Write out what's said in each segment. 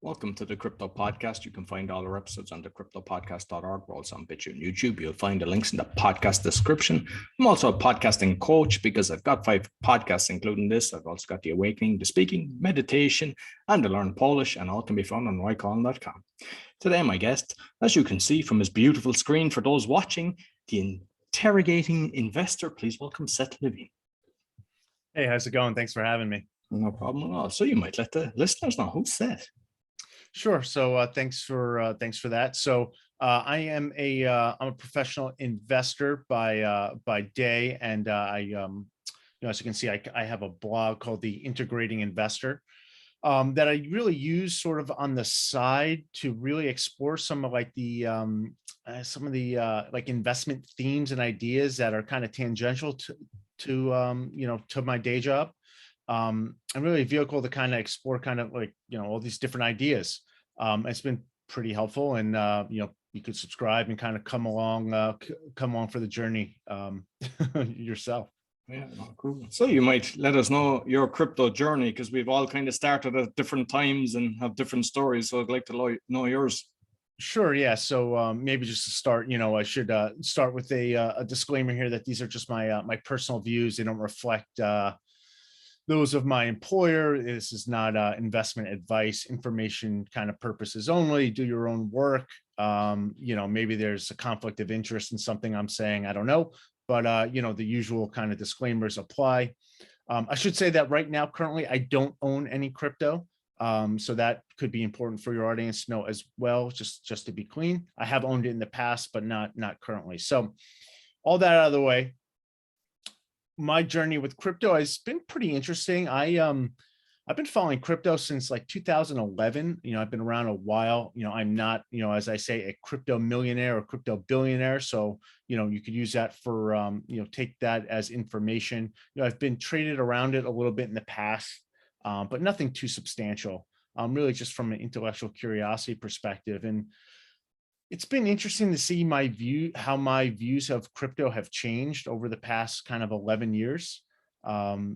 Welcome to the Crypto Podcast. You can find all our episodes on thecryptopodcast.org. We're also on BitChute and YouTube. You'll find the links in the podcast description. I'm also a podcasting coach because I've got 5 podcasts, including this. I've also got The Awakening, The Speaking, Meditation, and The Learn Polish, and all can be found on roycollin.com. Today, my guest, as you can see from his beautiful screen, for those watching, the interrogating investor. Please welcome Seth Levine. Hey, how's it going? Thanks for having me. No problem at all. So you might let the listeners know who's Seth. Sure. So thanks for that. So I'm a professional investor by day, and as you can see, I have a blog called The Integrating Investor that I really use sort of on the side to really explore some of like the like investment themes and ideas that are kind of tangential to my day job. And really a vehicle to kind of explore kind of like, all these different ideas. It's been pretty helpful, and, you could subscribe and kind of come along for the journey yourself. Yeah, cool. So you might let us know your crypto journey, because we've all kind of started at different times and have different stories. So I'd like to know yours. Sure. Yeah. So maybe just to start, I should start with a disclaimer here that these are just my personal views. They don't reflect those of my employer. This is not investment advice, information kind of purposes only. Do your own work. Maybe there's a conflict of interest in something I'm saying. I don't know. But, the usual kind of disclaimers apply. I should say that right now, currently, I don't own any crypto. So that could be important for your audience to know as well, just to be clean. I have owned it in the past, but not currently. So all that out of the way, my journey with crypto has been pretty interesting. I've been following crypto since like 2011. I've been around a while. I'm not, as I say, a crypto millionaire or crypto billionaire. So, you could use that for, take that as information. I've been traded around it a little bit in the past, but nothing too substantial. Really just from an intellectual curiosity perspective. And it's been interesting to see how my views of crypto have changed over the past kind of 11 years. And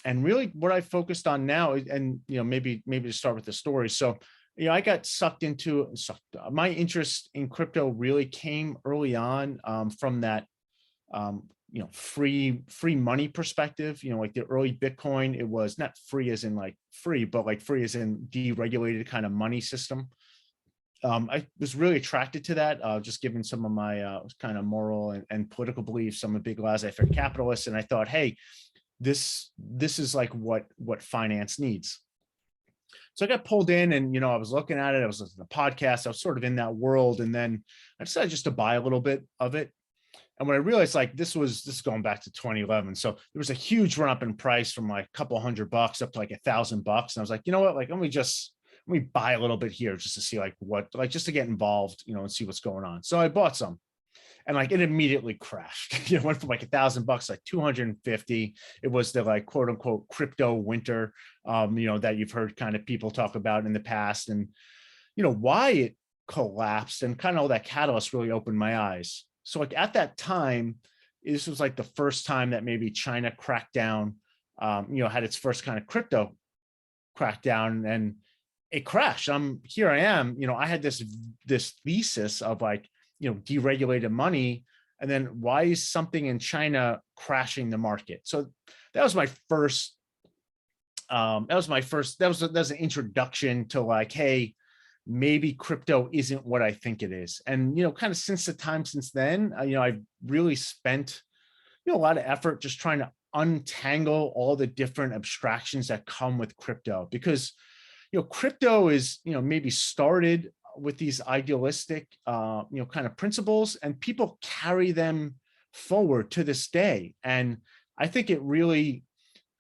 really what I focused on now, and, maybe to start with the story. So, I got sucked into my interest in crypto really came early on from that, free money perspective. Like the early Bitcoin, it was not free as in like free, but like free as in deregulated kind of money system. I was really attracted to that, just given some of my kind of moral and political beliefs. I'm a big laissez-faire capitalist, and I thought, hey, this is like what finance needs. So I got pulled in, and I was looking at it. I was listening to podcasts. I was sort of in that world, and then I decided just to buy a little bit of it. And when I realized, like, this is going back to 2011, so there was a huge run up in price from like a couple $100 up to like $1,000, and I was like, you know what, like let me buy a little bit here just to see just to get involved, and see what's going on. So I bought some, and like it immediately crashed. It went from like $1,000, like 250. It was the like quote unquote crypto winter, that you've heard kind of people talk about in the past, and why it collapsed and kind of all that catalyst really opened my eyes. So like at that time, this was like the first time that maybe China cracked down, had its first kind of crypto crackdown, and it crashed. Here I am, I had this thesis of like, deregulated money, and then why is something in China crashing the market? So that was my first, that was an introduction to like, hey, maybe crypto isn't what I think it is. And, kind of since then, I've really spent, a lot of effort just trying to untangle all the different abstractions that come with crypto, because crypto is, maybe started with these idealistic, kind of principles, and people carry them forward to this day. And I think it really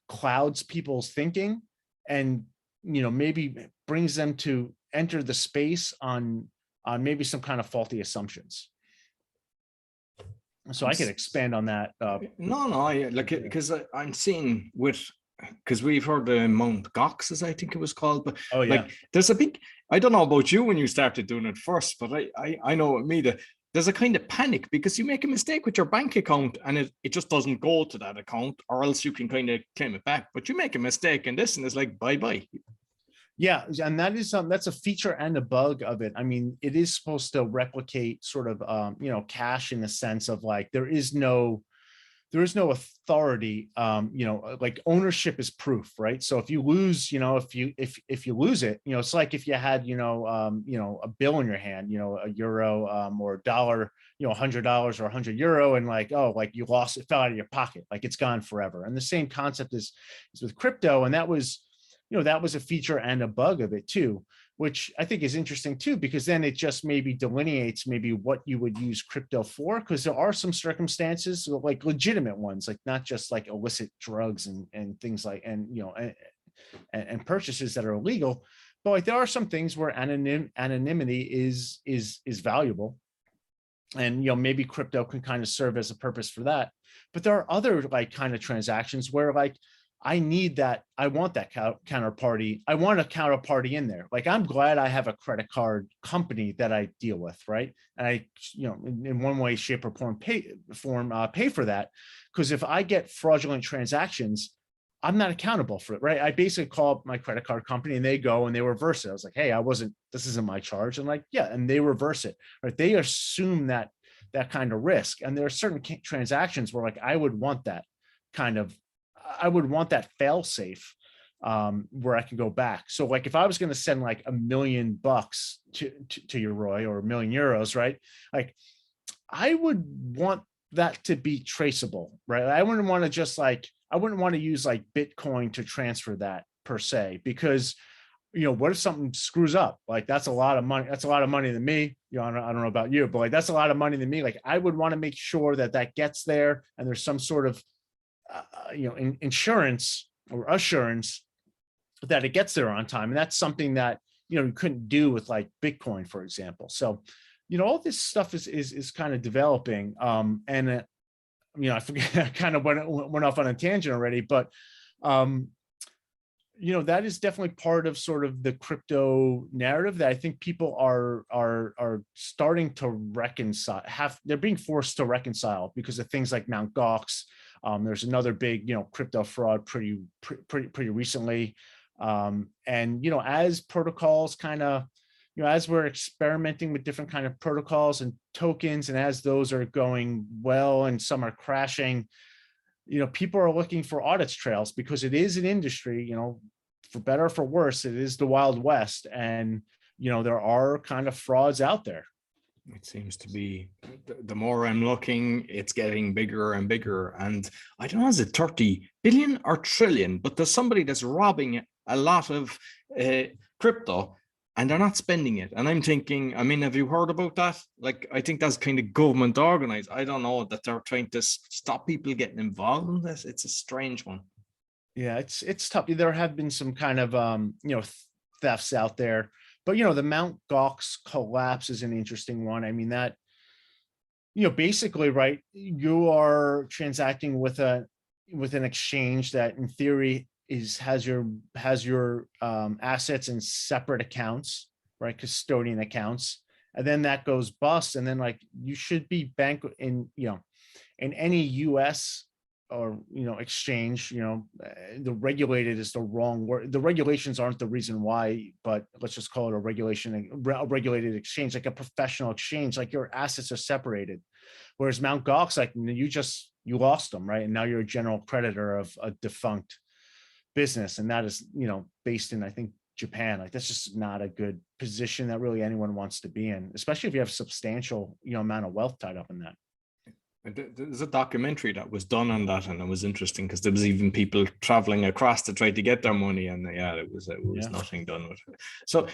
clouds people's thinking, and, maybe brings them to enter the space on maybe some kind of faulty assumptions. So I could expand on that. Because I'm seeing because we've heard the MtGox, as I think it was called, but like there's a big, I don't know about you when you started doing it first, but I know with me that there's a kind of panic because you make a mistake with your bank account and it just doesn't go to that account, or else you can kind of claim it back. But you make a mistake in this and it's like bye-bye. Yeah, and that is that's a feature and a bug of it. I mean, it is supposed to replicate sort of cash in the sense of like there is no authority. Like ownership is proof, right? So if you lose, if you lose it, it's like if you had a bill in your hand, a euro or a dollar, $100 or 100 euro, and like, oh, like you lost it, fell out of your pocket, like it's gone forever. And the same concept is with crypto, and that was a feature and a bug of it too, which I think is interesting too, because then it just maybe delineates maybe what you would use crypto for, because there are some circumstances, like legitimate ones, like not just like illicit drugs and things like, and purchases that are illegal, but like there are some things where anonymity is valuable, and maybe crypto can kind of serve as a purpose for that. But there are other like kind of transactions where like I need that. I want that counterparty. I want a counterparty in there. Like, I'm glad I have a credit card company that I deal with, right? And I, in one way, shape, or form, pay for that. Because if I get fraudulent transactions, I'm not accountable for it, right? I basically call up my credit card company and they go and they reverse it. I was like, hey, this isn't my charge. And like, yeah, and they reverse it, right? They assume that kind of risk. And there are certain transactions where like I would want that fail safe, where I can go back. So like if I was going to send like $1 million to you, Roy, or €1 million, right? Like I would want that to be traceable, right? I wouldn't want to use like Bitcoin to transfer that per se, because what if something screws up? Like that's a lot of money. That's a lot of money to me. I don't know about you, but like that's a lot of money to me. Like I would want to make sure that gets there, and there's some sort of insurance or assurance that it gets there on time. And that's something that you couldn't do with like Bitcoin, for example. So all this stuff is kind of developing. And I forget, I kind of went off on a tangent already, but that is definitely part of sort of the crypto narrative that I think people are starting to reconcile. They're being forced to reconcile because of things like MtGox. There's another big, crypto fraud pretty recently. And, as protocols kind of, as we're experimenting with different kind of protocols and tokens, and as those are going well and some are crashing, people are looking for audit trails, because it is an industry, for better or for worse, it is the Wild West. And, there are kind of frauds out there. It seems to be, the more I'm looking, it's getting bigger and bigger. And I don't know, is it 30 billion or trillion? But there's somebody that's robbing a lot of crypto and they're not spending it. And I'm thinking, have you heard about that? Like, I think that's kind of government organized. I don't know, that they're trying to stop people getting involved in this. It's a strange one. Yeah, it's tough. There have been some kind of, thefts out there. But, the MtGox collapse is an interesting one. I mean, that, basically, right, you are transacting with an exchange that in theory has your assets in separate accounts, right? Custodian accounts. And then that goes bust. And then like you should be in any US or exchange, the regulated is the wrong word. The regulations aren't the reason why, but let's just call it a regulated exchange, like a professional exchange. Like your assets are separated, whereas MtGox, like you lost them, right? And now you're a general creditor of a defunct business, and that is based in, I think, Japan. Like that's just not a good position that really anyone wants to be in, especially if you have substantial amount of wealth tied up in that. There's a documentary that was done on that, and it was interesting because there was even people traveling across to try to get their money, and it was nothing done with it. So,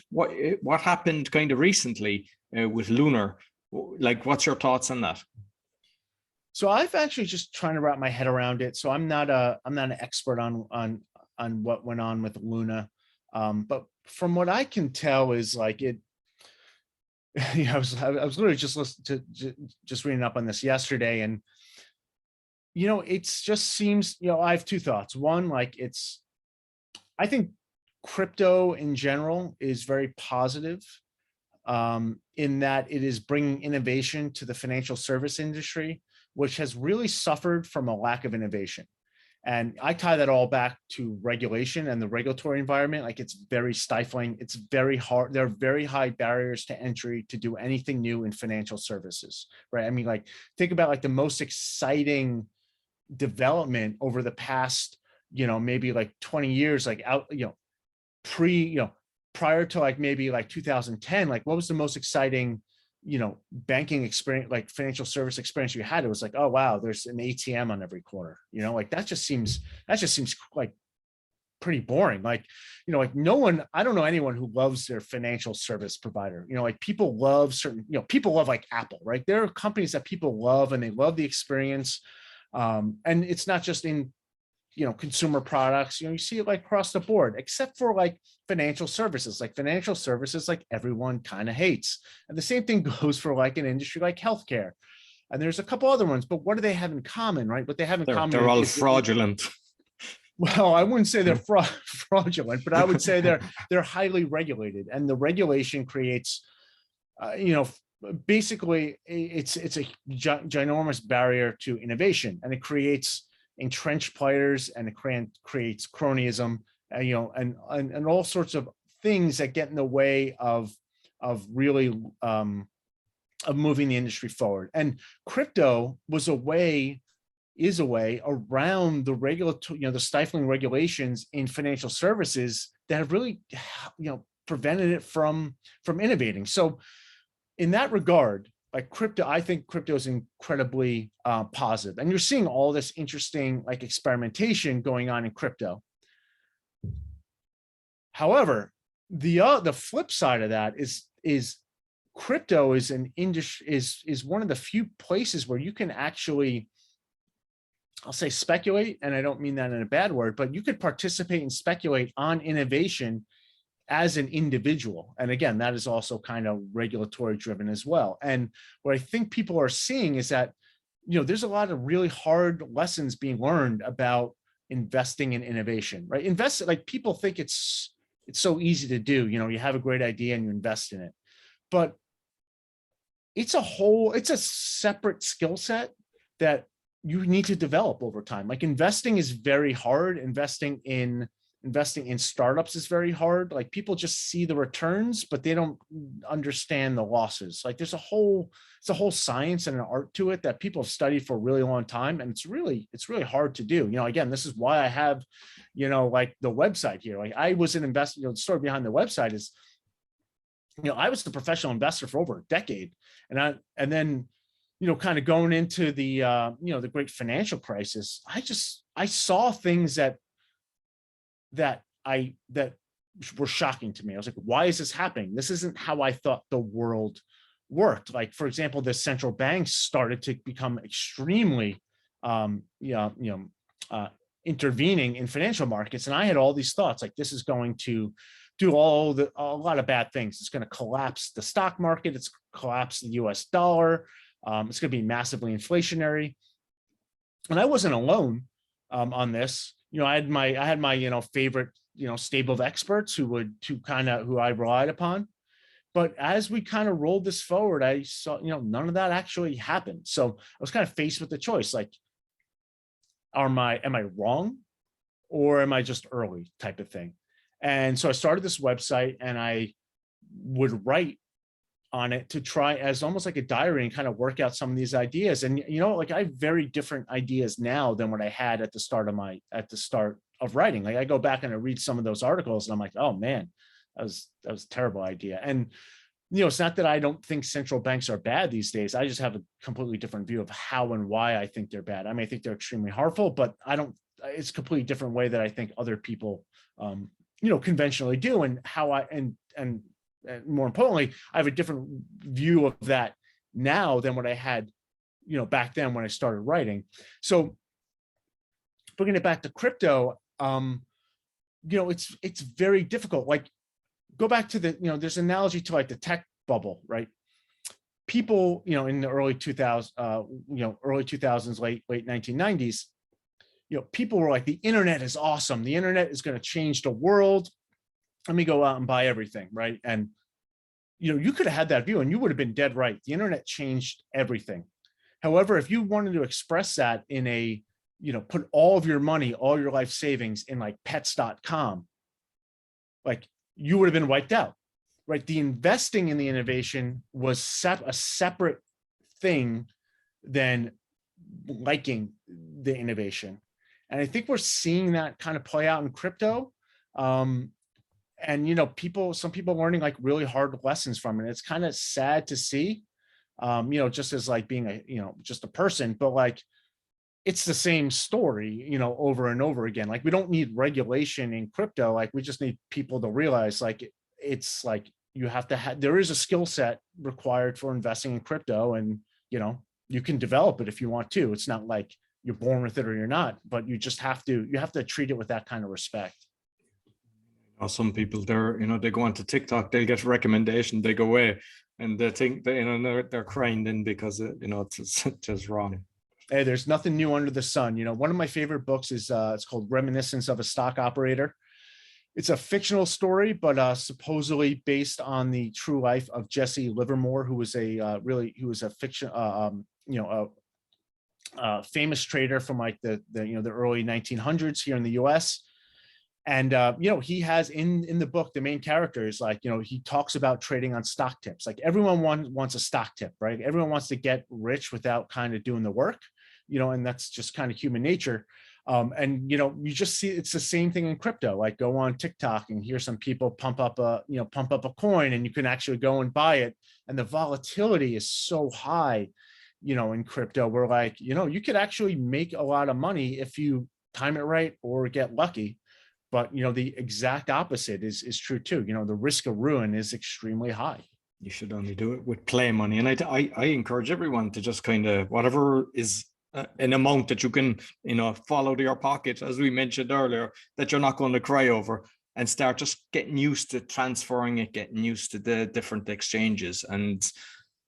what happened kind of recently with Lunar? Like, what's your thoughts on that? So I've actually just trying to wrap my head around it. So I'm not an expert on what went on with Luna, but from what I can tell is like it. I was literally just listening to just reading up on this yesterday, and it's just seems, I have two thoughts. One, like I think crypto in general is very positive, in that it is bringing innovation to the financial service industry, which has really suffered from a lack of innovation. And I tie that all back to regulation and the regulatory environment. Like, it's very stifling. It's very hard. There are very high barriers to entry to do anything new in financial services, right? I mean, like, think about like the most exciting development over the past, maybe like 20 years, like prior to like maybe like 2010, like what was the most exciting, banking experience, like financial service experience you had? It was like, oh wow, there's an ATM on every corner, like that just seems like pretty boring. Like, like I don't know anyone who loves their financial service provider. Like people love certain, people love like Apple, right? There are companies that people love and they love the experience. And it's not just in, consumer products, you see it like across the board, except for like financial services. Like financial services, like everyone kind of hates. And the same thing goes for like an industry like healthcare. And there's a couple other ones, but what do they have in common, right? What they have in common, they're all fraudulent. Well, I wouldn't say they're fraudulent, but I would say they're highly regulated, and the regulation creates, basically it's a ginormous barrier to innovation, and it creates entrenched players, and it creates cronyism, and all sorts of things that get in the way of really of moving the industry forward. And crypto is a way around the regulatory, the stifling regulations in financial services that have really, prevented it from innovating. So in that regard, like crypto, I think crypto is incredibly positive. And you're seeing all this interesting like experimentation going on in crypto. However, the flip side of that is crypto is an industry, is one of the few places where you can actually, I'll say speculate, and I don't mean that in a bad word, but you could participate and speculate on innovation as an individual. And again, that is also kind of regulatory driven as well. And what I think people are seeing is that, there's a lot of really hard lessons being learned about investing in innovation, right? Like people think it's so easy to do, you have a great idea and you invest in it, but it's a separate skill set that you need to develop over time. Like investing is very hard. Investing in startups is very hard. Like people just see the returns, but they don't understand the losses. Like it's a whole science and an art to it that people have studied for a really long time. And it's really hard to do. Again, this is why I have, like the website here. Like I was an investor, the story behind the website is, I was a professional investor for over a decade. And then, kind of going into the, the great financial crisis, I saw things that were shocking to me. I was like, why is this happening? This isn't how I thought the world worked. Like, for example, the central banks started to become extremely, intervening in financial markets. And I had all these thoughts, like this is going to do a lot of bad things. It's going to collapse the stock market. It's collapse the US dollar. It's going to be massively inflationary. And I wasn't alone on this. I had my favorite, stable of experts who I relied upon. But as we kind of rolled this forward, I saw, none of that actually happened. So I was kind of faced with the choice, like, am I wrong or am I just early type of thing? And so I started this website and I would write on it to try as almost like a diary and kind of work out some of these ideas. And, like I have very different ideas now than what I had at the start of writing. Like I go back and I read some of those articles and I'm like, oh man, that was a terrible idea. And, it's not that I don't think central banks are bad these days. I just have a completely different view of how and why I think they're bad. I mean, I think they're extremely harmful, but it's a completely different way that I think other people, conventionally do, and how and more importantly, I have a different view of that now than what I had, back then when I started writing. So bringing it back to crypto, it's very difficult. Like go back to the, there's an analogy to like the tech bubble, right? People, in the early 2000s, early 2000s, late 1990s, people were like, the internet is awesome. The internet is going to change the world. Let me go out and buy everything, right? And, you could have had that view and you would have been dead right. The internet changed everything. However, if you wanted to express that in a put all of your money, all your life savings in like pets.com, like you would have been wiped out, right? The investing in the innovation was a separate thing than liking the innovation. And I think we're seeing that kind of play out in crypto. And, some people learning like really hard lessons from it. It's kind of sad to see, just as like being just a person, but like, it's the same story, over and over again. Like we don't need regulation in crypto. Like we just need people to realize like, it's like, you have to have, there is a skill set required for investing in crypto, and, you can develop it if you want to. It's not like you're born with it or you're not, but you have to treat it with that kind of respect. Some people they go onto TikTok, they'll get a recommendation, they go away and they think that, they're crying then because, it's just wrong. Hey, there's nothing new under the sun. One of my favorite books is it's called Reminiscence of a Stock Operator. It's a fictional story, but supposedly based on the true life of Jesse Livermore, who was a fiction, famous trader from like the early 1900s here in the U.S. And he has in the book, the main character is like, he talks about trading on stock tips. Like everyone wants a stock tip, right? Everyone wants to get rich without kind of doing the work, and that's just kind of human nature. And you just see it's the same thing in crypto. Like go on TikTok and hear some people pump up a coin, and you can actually go and buy it. And the volatility is so high, in crypto, where like, you could actually make a lot of money if you time it right or get lucky. But the exact opposite is true too. The risk of ruin is extremely high. You should only do it with play money. And I encourage everyone to just kind of, whatever is an amount that you can, follow to your pocket, as we mentioned earlier, that you're not going to cry over, and start just getting used to transferring it, getting used to the different exchanges. And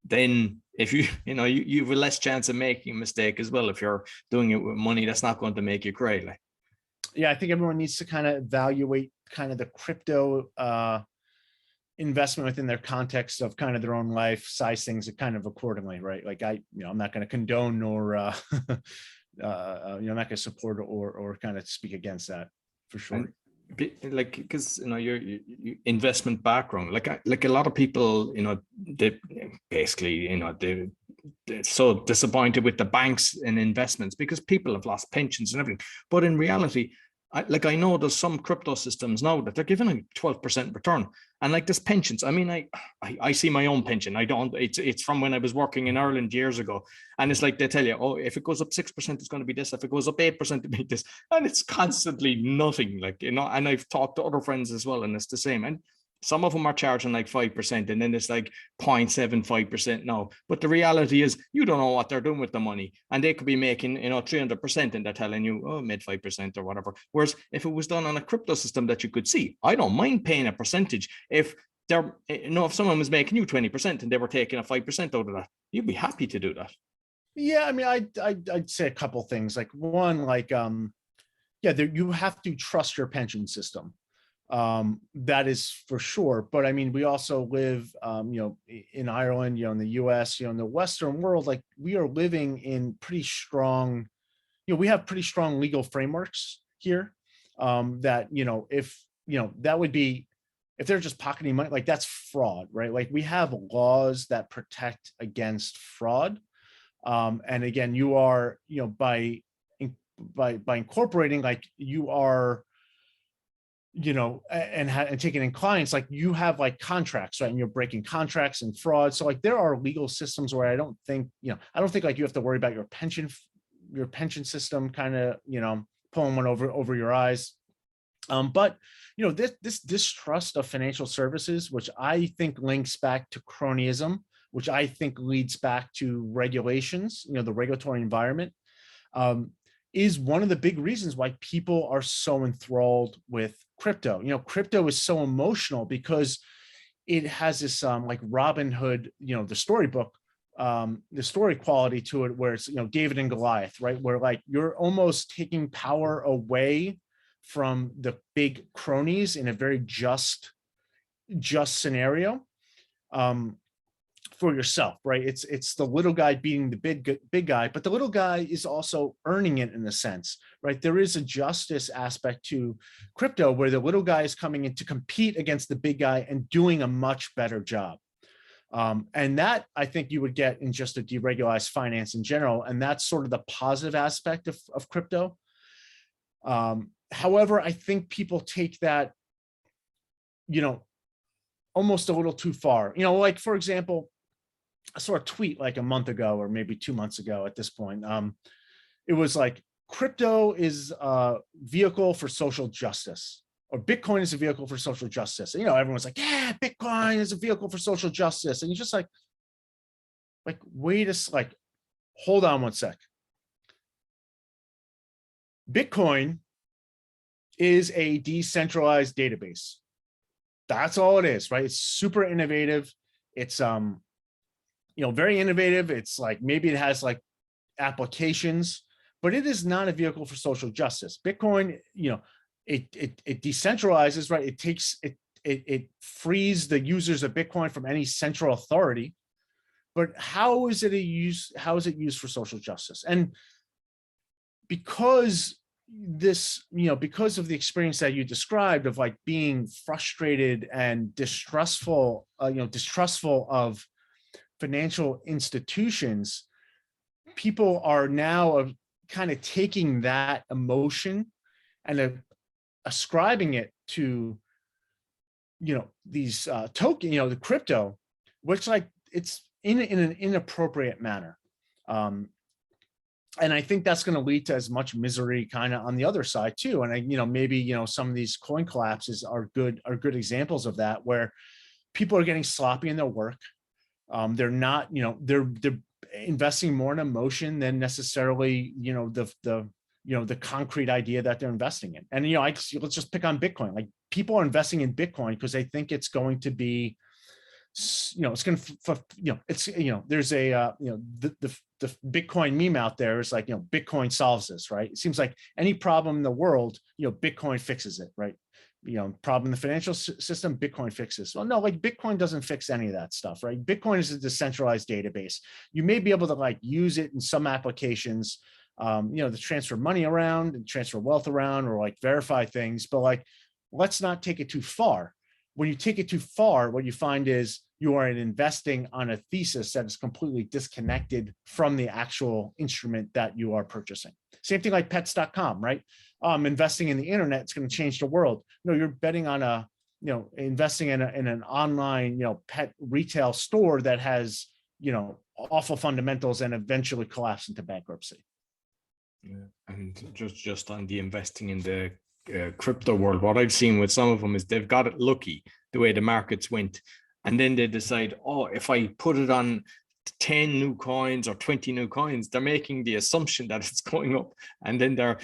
then if you have a less chance of making a mistake as well if you're doing it with money that's not going to make you cry. Like, yeah, I think everyone needs to kind of evaluate kind of the crypto investment within their context of kind of their own life, size things kind of accordingly, right? Like I'm not going to condone or I'm not going to support or kind of speak against that for sure. Like, because your investment background, like a lot of people, they basically, they're so disappointed with the banks and investments because people have lost pensions and everything. But in reality, I know there's some crypto systems now that they're giving a 12% return, and like this pensions. I mean, I see my own pension. I don't. It's from when I was working in Ireland years ago, and it's like they tell you, oh, if it goes up 6%, it's going to be this. If it goes up 8%, it'll be this, and it's constantly nothing. Like, and I've talked to other friends as well, and it's the same. And some of them are charging like 5%, and then it's like 0.75% now. But the reality is, you don't know what they're doing with the money, and they could be making 300%, and they're telling you, oh, mid 5% or whatever. Whereas if it was done on a crypto system that you could see, I don't mind paying a percentage. If they're, if someone was making you 20% and they were taking a 5% out of that, you'd be happy to do that. Yeah, I mean, I'd say a couple things. Like one, like you have to trust your pension system. That is for sure. But I mean, we also live, in Ireland, in the US, in the Western world, like we are living in pretty strong, we have pretty strong legal frameworks here. That, if, that would be, if they're just pocketing money, like that's fraud, right? Like we have laws that protect against fraud. And again, you are, by incorporating, like you are, and taking in clients, like you have like contracts, right? And you're breaking contracts and fraud. So like there are legal systems where I don't think like you have to worry about your pension system kind of, pulling one over your eyes. But this distrust of financial services, which I think links back to cronyism, which I think leads back to regulations, the regulatory environment, is one of the big reasons why people are so enthralled with crypto. Crypto is so emotional because it has this like Robin Hood, the storybook, the story quality to it, where it's, David and Goliath, right? Where like you're almost taking power away from the big cronies in a very just scenario. for yourself, right? It's the little guy beating the big guy, but the little guy is also earning it in a sense, right? There is a justice aspect to crypto where the little guy is coming in to compete against the big guy and doing a much better job. And that I think you would get in just a deregularized finance in general. And that's sort of the positive aspect of crypto. However, I think people take that, almost a little too far. Like, for example, I saw a tweet like a month ago or maybe 2 months ago at this point. It was like, crypto is a vehicle for social justice, or Bitcoin is a vehicle for social justice. And, everyone's like, yeah, Bitcoin is a vehicle for social justice. And you're just like, hold on one sec. Bitcoin is a decentralized database. That's all it is, right? It's super innovative. It's, very innovative. It's like, maybe it has like applications, but it is not a vehicle for social justice. Bitcoin, it decentralizes, right? It frees the users of Bitcoin from any central authority. But how is it used for social justice? And because because of the experience that you described of like being frustrated and distrustful of financial institutions, people are now kind of taking that emotion and ascribing it to, these token, the crypto, which like it's in an inappropriate manner. And I think that's going to lead to as much misery kind of on the other side too. And maybe, some of these coin collapses are good examples of that, where people are getting sloppy in their work. They're not, they're investing more in emotion than necessarily, the concrete idea that they're investing in. And, let's just pick on Bitcoin. Like, people are investing in Bitcoin because they think it's going to be, it's going to, there's a, the Bitcoin meme out there is like, Bitcoin solves this, right? It seems like any problem in the world, Bitcoin fixes it, right? Problem in the financial system, Bitcoin fixes. Well, no, like, Bitcoin doesn't fix any of that stuff, right? Bitcoin is a decentralized database. You may be able to like use it in some applications, to transfer money around and transfer wealth around, or like verify things, but like, let's not take it too far. When you take it too far, what you find is you are investing on a thesis that is completely disconnected from the actual instrument that you are purchasing. Same thing like pets.com, right? Investing in the internet, it's going to change the world. No, you're betting on investing in an online, pet retail store that has, awful fundamentals and eventually collapse into bankruptcy. Yeah. And just on the investing in the crypto world, what I've seen with some of them is they've got it lucky the way the markets went, and then they decide, oh, if I put it on 10 new coins or 20 new coins, they're making the assumption that it's going up, and then they're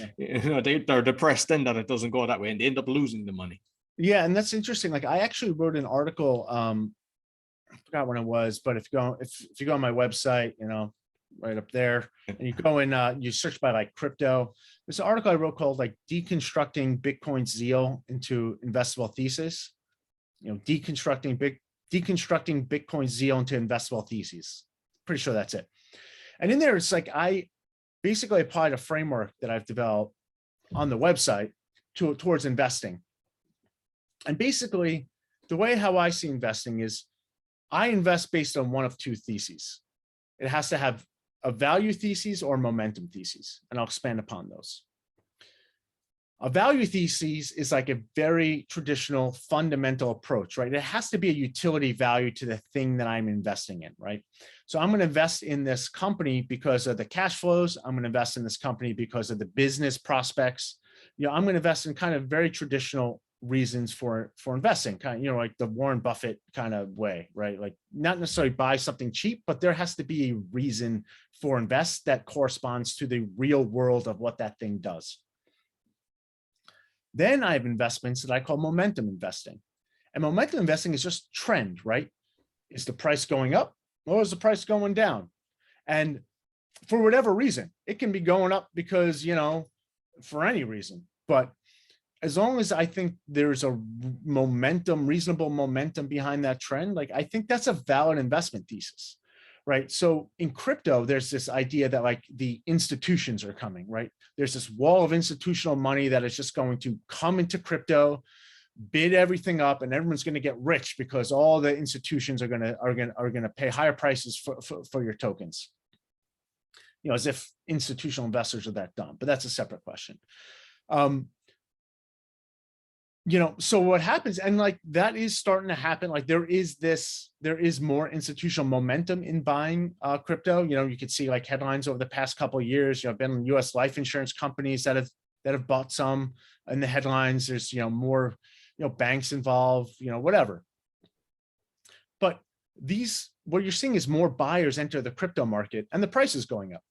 depressed then that it doesn't go that way, and they end up losing the money. Yeah, and that's interesting. Like, I actually wrote an article, I forgot when it was, but if you go on my website, right up there, and you go in, you search by like crypto. There's an article I wrote called like Deconstructing Bitcoin's Zeal into Investable Thesis. Deconstructing Bitcoin's zeal into investable theses. Pretty sure that's it. And in there, it's like, I basically applied a framework that I've developed on the website towards investing. And basically, the way how I see investing is, I invest based on one of two theses. It has to have a value thesis or momentum thesis, and I'll expand upon those. A value thesis is like a very traditional fundamental approach, right? It has to be a utility value to the thing that I'm investing in, right? So I'm going to invest in this company because of the cash flows. I'm going to invest in this company because of the business prospects. I'm going to invest in kind of very traditional reasons for investing, kind of, like the Warren Buffett kind of way, right? Like, not necessarily buy something cheap, but there has to be a reason for invest that corresponds to the real world of what that thing does. Then I have investments that I call momentum investing. And momentum investing is just trend, right? Is the price going up or is the price going down? And for whatever reason, it can be going up because, for any reason, but as long as I think there's a momentum, reasonable momentum behind that trend, like I think that's a valid investment thesis, right? So in crypto, there's this idea that like the institutions are coming, right? There's this wall of institutional money that is just going to come into crypto, bid everything up, and everyone's going to get rich because all the institutions are going to pay higher prices for your tokens. You know, as if institutional investors are that dumb, but that's a separate question. You know, so what happens, and like that is starting to happen, like there is more institutional momentum in buying crypto. You know, you could see like headlines over the past couple of years, you know, been US life insurance companies that have bought some in the headlines. There's, you know, more, you know, banks involved, you know, whatever. But what you're seeing is more buyers enter the crypto market and the price is going up.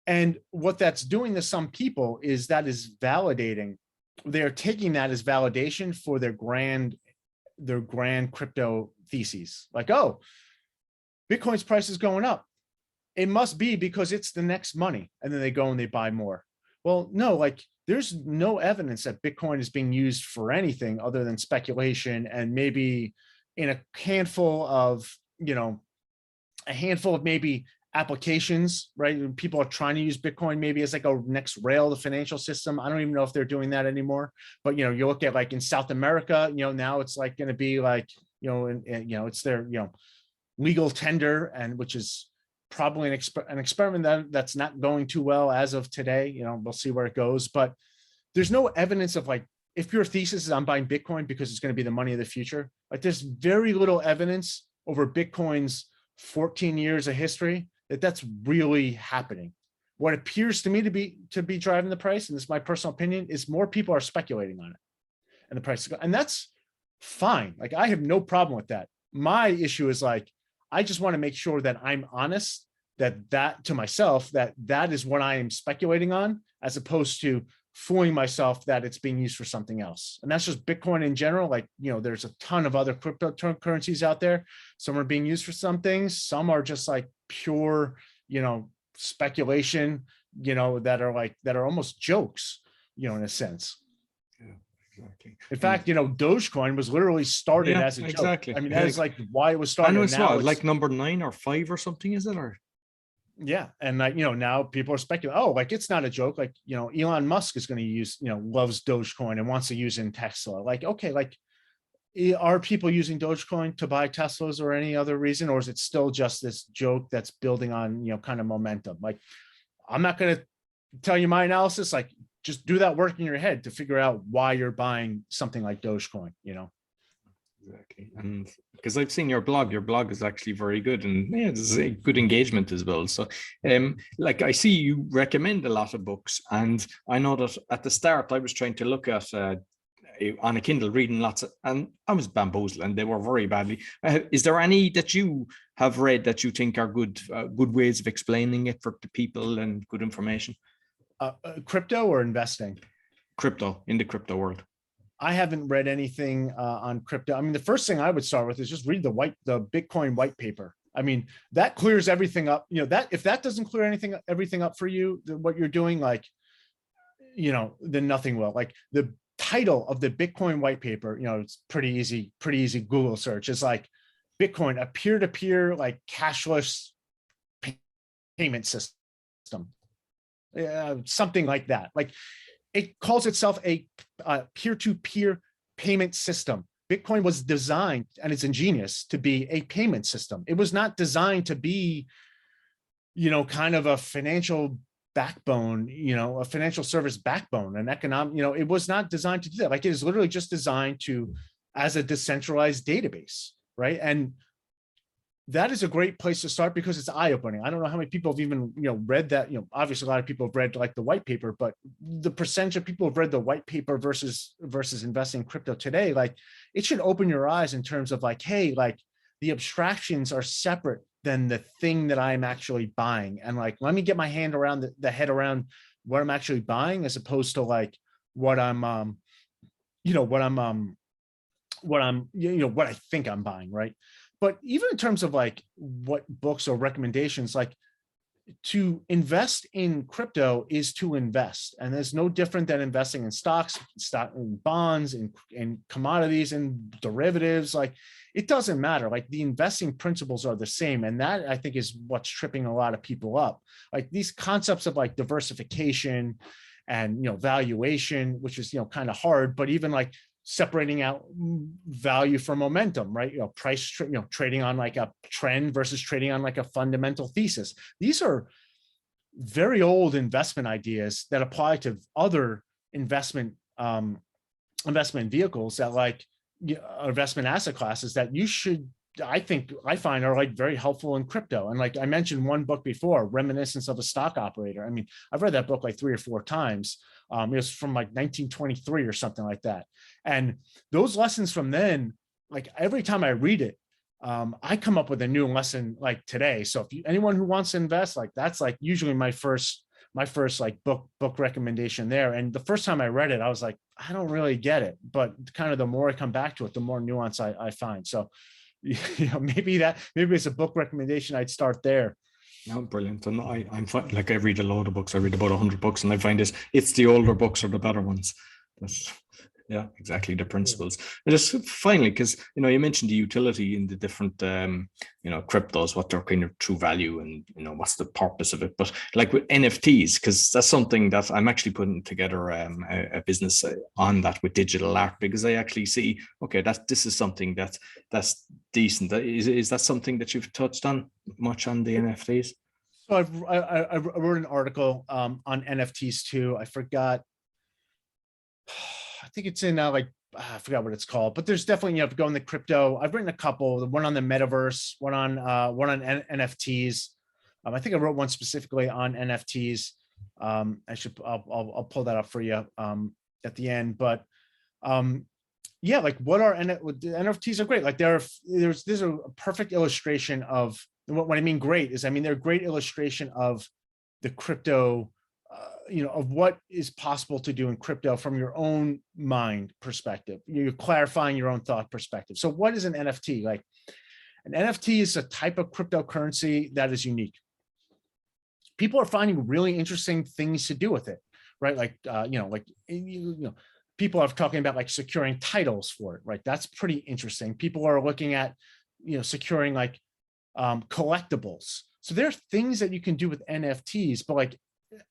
And what that's doing to some people is that is validating, they're taking that as validation for their grand crypto theses. Like, oh, Bitcoin's price is going up. It must be because it's the next money. And then they go and they buy more. Well, no, like there's no evidence that Bitcoin is being used for anything other than speculation, and maybe in a handful of, you know, maybe applications, right? People are trying to use Bitcoin maybe as like a next rail to the financial system. I don't even know if they're doing that anymore. But, you know, you look at like in South America, you know, now it's like going to be like, you know, and you know, it's their, you know, legal tender, and which is probably an experiment that's not going too well as of today. You know, we'll see where it goes. But there's no evidence of like, if your thesis is I'm buying Bitcoin because it's going to be the money of the future, like there's very little evidence over Bitcoin's 14 years of history that's really happening. What appears to me to be driving the price, and this is my personal opinion, is more people are speculating on it, and the price is going, and that's fine. Like I have no problem with that. My issue is like, I just want to make sure that I'm honest, that to myself, that is what I am speculating on, as opposed to fooling myself that it's being used for something else. And that's just Bitcoin in general. Like, you know, there's a ton of other cryptocurrencies out there. Some are being used for some things. Some are just like pure, you know, speculation, you know, that are almost jokes, you know, in a sense. Yeah, exactly. In fact, you know, Dogecoin was literally started as a joke. Exactly. I mean, that is like why it was started. I know it's what, like number 9 or 5 or something, is it? Or yeah, and like, you know, now people are speculating, oh, like it's not a joke. Like, you know, Elon Musk is going to use, you know, loves Dogecoin and wants to use it in Tesla. Like, okay, like are people using Dogecoin to buy Teslas or any other reason, or is it still just this joke that's building on, you know, kind of momentum? Like, I'm not going to tell you my analysis. Like, just do that work in your head to figure out why you're buying something like Dogecoin, you know? Exactly. And because I've seen your blog is actually very good, and yeah, there's a good engagement as well. So like I see you recommend a lot of books, and I know that at the start I was trying to look at on a Kindle reading lots of, and I was bamboozled, and they were very badly. Is there any that you have read that you think are good ways of explaining it for the people and good information? Crypto or investing? Crypto, in the crypto world. I haven't read anything on crypto. I mean, the first thing I would start with is just read the Bitcoin Whitepaper. I mean, that clears everything up. You know, that if that doesn't clear everything up for you, what you're doing, like, you know, then nothing will. Like the title of the Bitcoin Whitepaper, you know, it's pretty easy Google search. It's like Bitcoin, a peer-to-peer, like cashless payment system, something like that. Like, it calls itself a peer-to-peer payment system. Bitcoin was designed, and it's ingenious, to be a payment system. It was not designed to be, you know, kind of a financial backbone, you know, a financial service backbone, an economic, you know, it was not designed to do that. Like, it is literally just designed to, as a decentralized database, right? And that is a great place to start because it's eye-opening. I don't know how many people have even, you know, read that. You know, obviously a lot of people have read like the white paper, but the percentage of people who have read the white paper versus investing in crypto today, like it should open your eyes in terms of like, hey, like the abstractions are separate than the thing that I'm actually buying. And like, let me get my hand around the head around what I'm actually buying, as opposed to like what I'm, you know, what I think I'm buying, right? But even in terms of like what books or recommendations, like to invest in crypto is to invest, and there's no different than investing in stocks, stock and bonds, and commodities and derivatives. Like, it doesn't matter. Like, the investing principles are the same, and that, I think, is what's tripping a lot of people up. Like, these concepts of like diversification and valuation, which is kind of hard, but even like separating out value from momentum, right? Price, trading on like a trend versus trading on like a fundamental thesis. These are very old investment ideas that apply to other investment vehicles, that like investment asset classes that you should, I find, are like very helpful in crypto. And like I mentioned one book before, Reminiscence of a Stock Operator. I mean, I've read that book like 3 or 4 times. It was from like 1923 or something like that. And those lessons from then, like every time I read it, I come up with a new lesson like today. So if anyone who wants to invest, like that's like usually my first like book recommendation there. And the first time I read it, I was like, I don't really get it. But kind of the more I come back to it, the more nuance I find. So maybe it's a book recommendation. I'd start there. No, brilliant. And I'm like, I read a load of books. I read about 100 books, and I find it's the older books are the better ones. Yeah, exactly, the principles. And just finally, because you mentioned the utility in the different cryptos, what their kind of true value, and what's the purpose of it. But like with NFTs, because that's something that I'm actually putting together a business on that with digital art, because I actually see, okay, this is something that's decent. Is that something that you've touched on much on the NFTs? So I wrote an article on NFTs too. I forgot. I think it's in I forgot what it's called, but there's definitely, if you go in the crypto, I've written a couple, one on the metaverse, one on NFTs. I think I wrote one specifically on NFTs. I'll pull that up for you at the end, but yeah, like what are NFTs are great. Like there's a perfect illustration of what I mean. Great is, they're a great illustration of the crypto, of what is possible to do in crypto from your own mind perspective. You're clarifying your own thought perspective. So what is an NFT? Like, an NFT is a type of cryptocurrency that is unique. People are finding really interesting things to do with it, right? Like, people are talking about like securing titles for it, right? That's pretty interesting. People are looking at, securing like collectibles. So there are things that you can do with NFTs, but like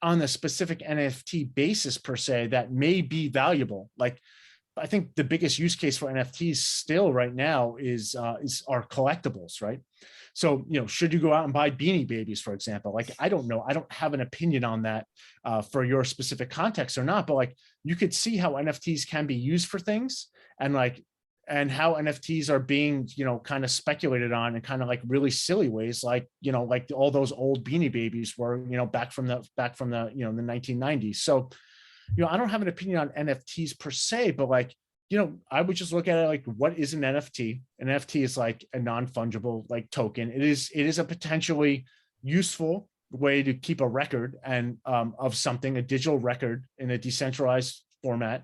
on a specific NFT basis per se, that may be valuable. Like, I think the biggest use case for NFTs still right now is our collectibles, right? So, should you go out and buy Beanie Babies, for example? Like, I don't know. I don't have an opinion on that for your specific context or not, but like, you could see how NFTs can be used for things, and how NFTs are being, kind of speculated on in kind of like really silly ways, like, like all those old Beanie Babies were, back from the the 1990s. So, I don't have an opinion on NFTs per se, but like, I would just look at it like, what is an NFT? An NFT is like a non-fungible like token. It is a potentially useful way to keep a record and of something, a digital record in a decentralized format.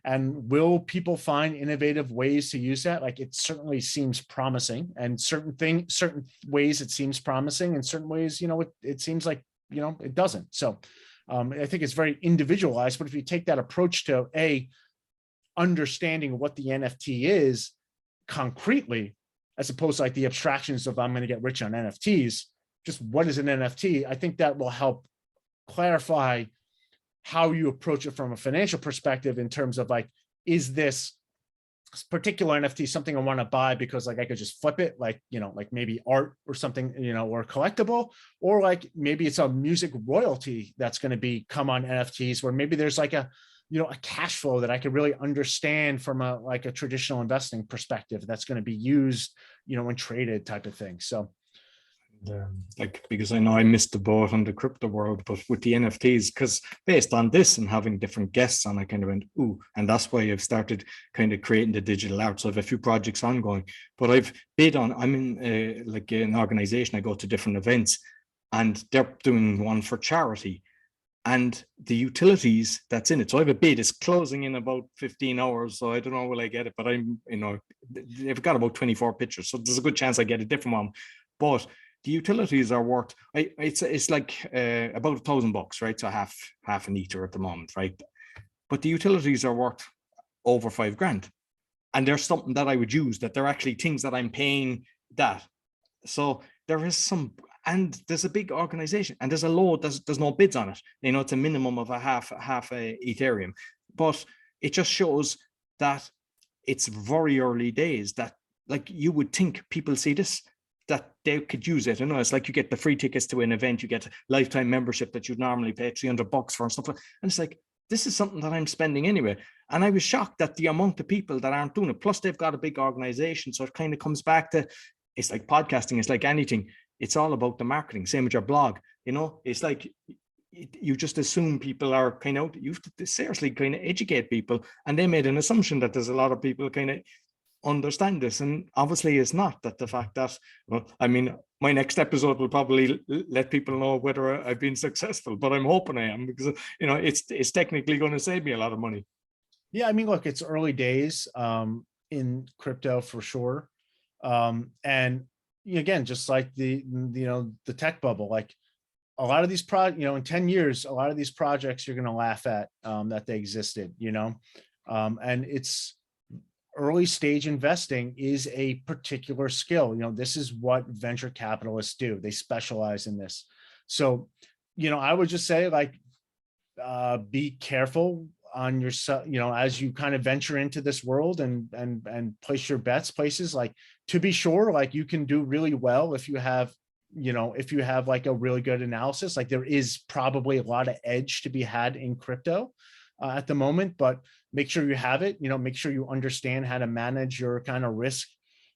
And will people find innovative ways to use that? Like, it certainly seems promising, and certain ways it seems promising, and certain ways, it seems like, it doesn't. So I think it's very individualized, but if you take that approach to understanding what the NFT is concretely, as opposed to like the abstractions of I'm going to get rich on NFTs, just what is an NFT? I think that will help clarify how you approach it from a financial perspective, in terms of like, is this particular NFT something I want to buy because like I could just flip it, like, like maybe art or something, or collectible, or like maybe it's a music royalty that's going to come on NFTs, where maybe there's like a cash flow that I could really understand from a traditional investing perspective that's going to be used, and traded type of thing. So like, because I know I missed the boat on the crypto world, but with the NFTs, because based on this and having different guests on, I kind of went, ooh, and that's why I've started kind of creating the digital art. So I have a few projects ongoing, but I'm in like an organization. I go to different events, and they're doing one for charity, and the utilities that's in it. So I have a bid. It's closing in about 15 hours. So I don't know will I get it, but they've got about 24 pictures. So there's a good chance I get a different one. But the utilities are worth, it's like about $1,000, right? So half an ether at the moment, right? But the utilities are worth over $5,000. And there's something that I would use, that they're actually things that I'm paying that. So there is some, and there's a big organization, and there's a load, there's no bids on it. You know, it's a minimum of a half a Ethereum. But it just shows that it's very early days, that like you would think people see this, that they could use it. You know, it's like you get the free tickets to an event, you get a lifetime membership that you'd normally pay $300 for and stuff like that. And it's like, this is something that I'm spending anyway. And I was shocked at the amount of people that aren't doing it. Plus, they've got a big organization. So it kind of comes back to, it's like podcasting, it's like anything. It's all about the marketing. Same with your blog. You know, it's like you just assume people are kind of, you have to seriously kind of educate people. And they made an assumption that there's a lot of people kind of understand this, and obviously it's not. That the fact that, well, I mean, my next episode will probably let people know whether I've been successful, but I'm hoping I am, because you know it's technically going to save me a lot of money. Yeah, I mean, look, it's early days in crypto for sure, and again, just like the tech bubble, like a lot of these in 10 years, a lot of these projects you're going to laugh at that they existed, and it's early stage investing is a particular skill. This is what venture capitalists do. They specialize in this. So, I would just say, like, be careful on yourself, as you kind of venture into this world and place your bets places, like, to be sure, like, you can do really well if you have like a really good analysis. Like, there is probably a lot of edge to be had in crypto at the moment, but make sure you have it, make sure you understand how to manage your kind of risk,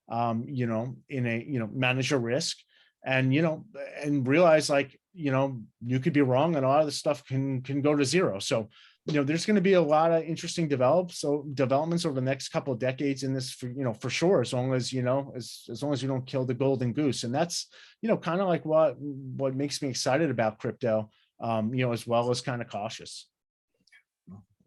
manage your risk, and, and realize, like, you could be wrong and a lot of the stuff can go to zero. So, there's going to be a lot of interesting developments over the next couple of decades in this, for sure, as long as, as long as you don't kill the golden goose. And that's, kind of like what makes me excited about crypto, as well as kind of cautious.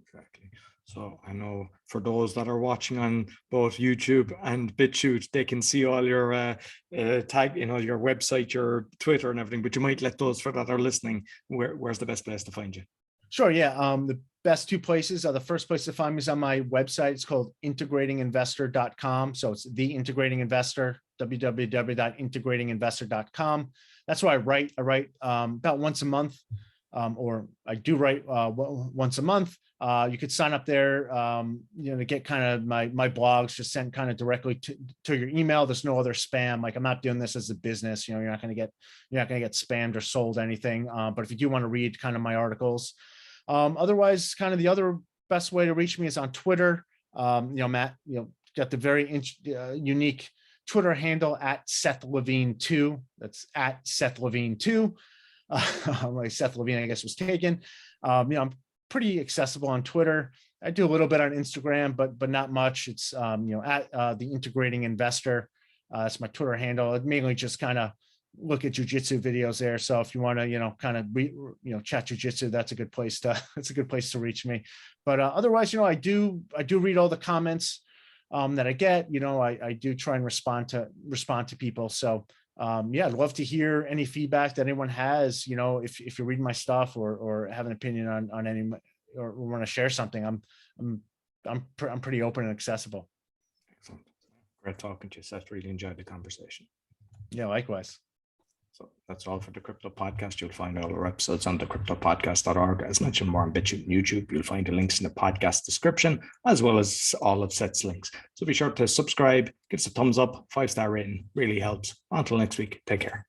Exactly. So I know for those that are watching on both YouTube and BitChute, they can see all your tag, your website, your Twitter and everything, but you might let those for that are listening, where's the best place to find you? Sure. Yeah. The best two places are, the first place to find me is on my website. It's called integratinginvestor.com. So it's the Integrating Investor, www.integratinginvestor.com. That's where I write. I write about once a month, or I do write once a month. You could sign up there, to get kind of my blogs just sent kind of directly to your email. There's no other spam. Like, I'm not doing this as a business. You're not going to get spammed or sold anything. But if you do want to read kind of my articles, otherwise, kind of the other best way to reach me is on Twitter. Matt, got the very unique Twitter handle at Seth Levine 2. That's at Seth Levine 2. Like Seth Levine, I guess, was taken. I'm pretty accessible on Twitter. I do a little bit on Instagram, but not much. It's at the Integrating Investor. That's my Twitter handle. I mainly just kind of look at jujitsu videos there. So if you want to, kind of chat jujitsu, that's a good place to reach me. But otherwise, I do read all the comments that I get. I do try and respond to people. So I'd love to hear any feedback that anyone has, if you're reading my stuff or have an opinion on any, or want to share something. I'm pretty open and accessible. Excellent. Great talking to you, Seth. Really enjoyed the conversation. Yeah, likewise. So that's all for the Crypto Podcast. You'll find all our episodes on thecryptopodcast.org. As mentioned, more on BitChute and YouTube. You'll find the links in the podcast description, as well as all of Seth's links. So be sure to subscribe, give us a thumbs up, 5-star rating. Really helps. Until next week, take care.